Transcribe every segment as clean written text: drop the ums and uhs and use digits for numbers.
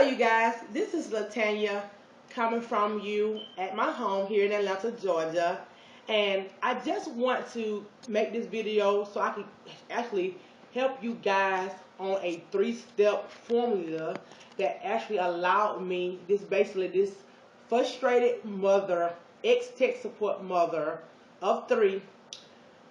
Hello, you guys. This is Latanya coming from you at my home here in Atlanta, Georgia. And I just want to make this video so I can actually help you guys on a 3-step formula that actually allowed me, this frustrated mother, ex-tech support mother of 3,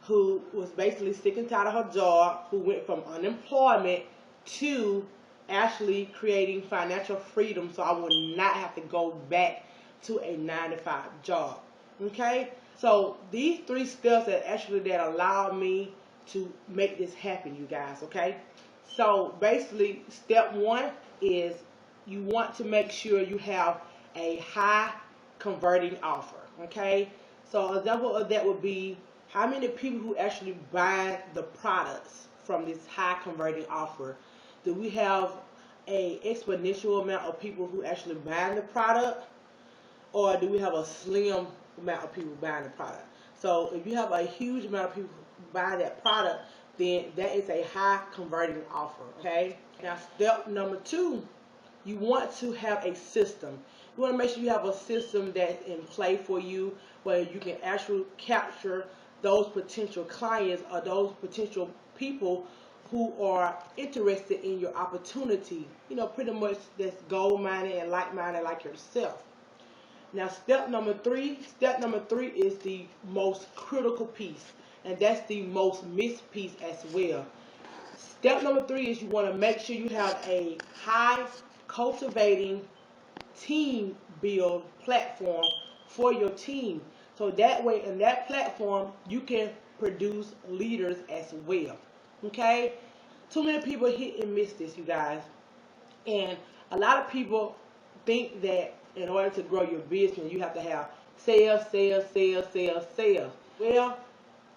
who was basically sick and tired of her job, who went from unemployment to actually creating financial freedom so I would not have to go back to a 9-to-5 job. Okay? So these 3 steps that allowed me to make this happen, you guys, okay? So basically, step 1 is you want to make sure you have a high converting offer, okay? So an example of that would be how many people who actually buy the products from this high converting offer. Do we have a exponential amount of people who actually buy the product, or do we have a slim amount of people buying the product? So if you have a huge amount of people who buy that product, then that is a high converting offer, okay? Now step number 2, you want to have a system. You want to make sure you have a system that's in play for you where you can actually capture those potential clients or those potential people who are interested in your opportunity. You know, pretty much that's goal-minded and like-minded like yourself. Now step number 3 is the most critical piece, and that's the most missed piece as well. Step number 3 is you want to make sure you have a high cultivating team build platform for your team. So that way, in that platform, you can produce leaders as well. Okay? Too many people hit and miss this, you guys. And a lot of people think that in order to grow your business, you have to have sales, sales, sales, sales, sales. Well,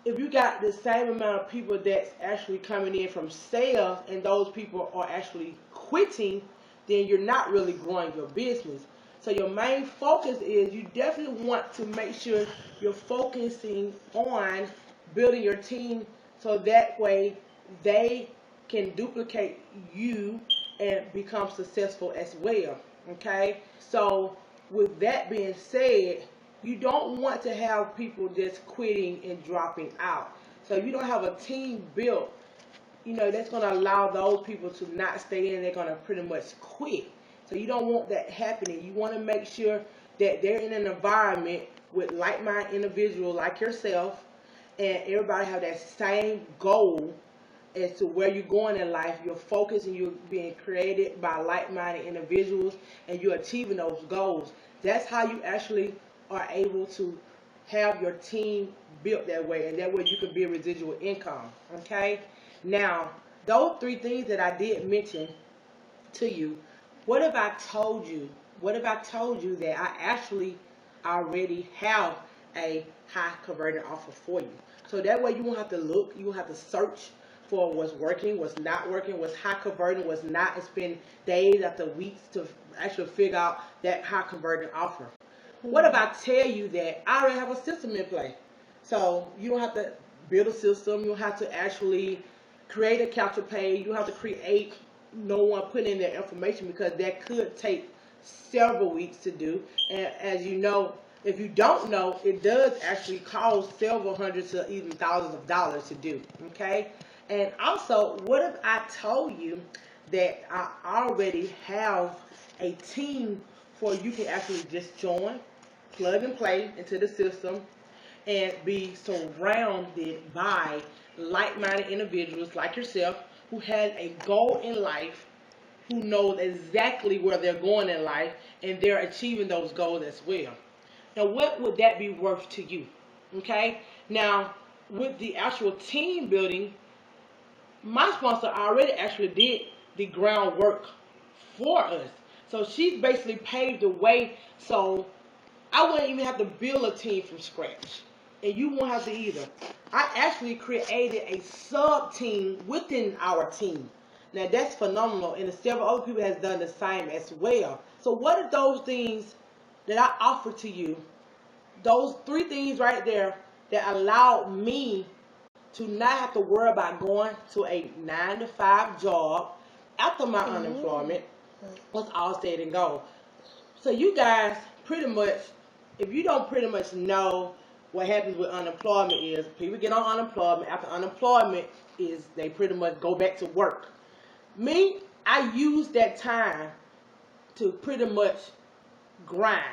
if you got the same amount of people that's actually coming in from sales and those people are actually quitting, then you're not really growing your business. So your main focus is you definitely want to make sure you're focusing on building your team so that way they can duplicate you and become successful as well. Okay? So with that being said, you don't want to have people just quitting and dropping out. So if you don't have a team built, you know, that's going to allow those people to not stay in. They're going to pretty much quit. So you don't want that happening. You want to make sure that they're in an environment with like-minded individuals like yourself, and everybody have that same goal as to where you're going in life. You're focused and you're being created by like-minded individuals, and you're achieving those goals. That's how you actually are able to have your team built that way, and that way you can build residual income. Okay? Now, those 3 things that I did mention to you, what if I told you? What if I told you that I actually already have a high converting offer for you? So that way you won't have to look, you won't have to search for what's working, what's not working, what's high converting, what's not, and spend days after weeks to actually figure out that high converting offer. What if I tell you that I already have a system in play? So you don't have to build a system, you don't have to actually create a capture page, you don't have to create no one putting in their information, because that could take several weeks to do. And as you know, if you don't know, it does actually cost several hundreds to even thousands of dollars to do. Okay? And also, what if I told you that I already have a team for you can actually just join, plug and play into the system, and be surrounded by like-minded individuals like yourself who has a goal in life, who knows exactly where they're going in life, and they're achieving those goals as well. Now, what would that be worth to you? Okay? Now, with the actual team building, my sponsor already actually did the groundwork for us. So she's basically paved the way, so I wouldn't even have to build a team from scratch. And you won't have to either. I actually created a sub-team within our team. Now that's phenomenal, and several other people has done the same as well. So what are those things that I offer to you? Those 3 things right there that allowed me to not have to worry about going to a 9-to-5 job after my unemployment, What's all said and go. So you guys pretty much, if you don't pretty much know what happens with unemployment is, people get on unemployment. After unemployment is they pretty much go back to work. Me, I use that time to pretty much grind,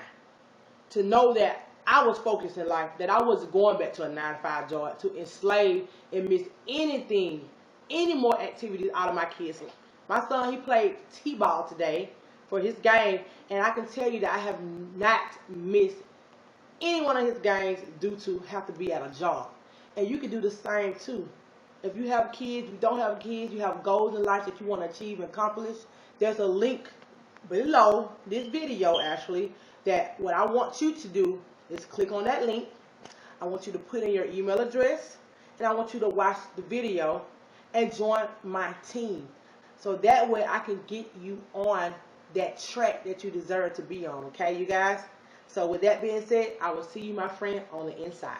to know that I was focused in life, that I wasn't going back to a 9 to 5 job to enslave and miss anything, any more activities out of my kids' life. My son, he played T-ball today for his game, and I can tell you that I have not missed any one of his games due to have to be at a job. And you can do the same too. If you have kids, you don't have kids, you have goals in life that you want to achieve and accomplish, there's a link below this video actually that what I want you to do is click on that link. I want you to put in your email address, and I want you to watch the video and join my team. So that way I can get you on that track that you deserve to be on. Okay, you guys? So with that being said, I will see you, my friend, on the inside.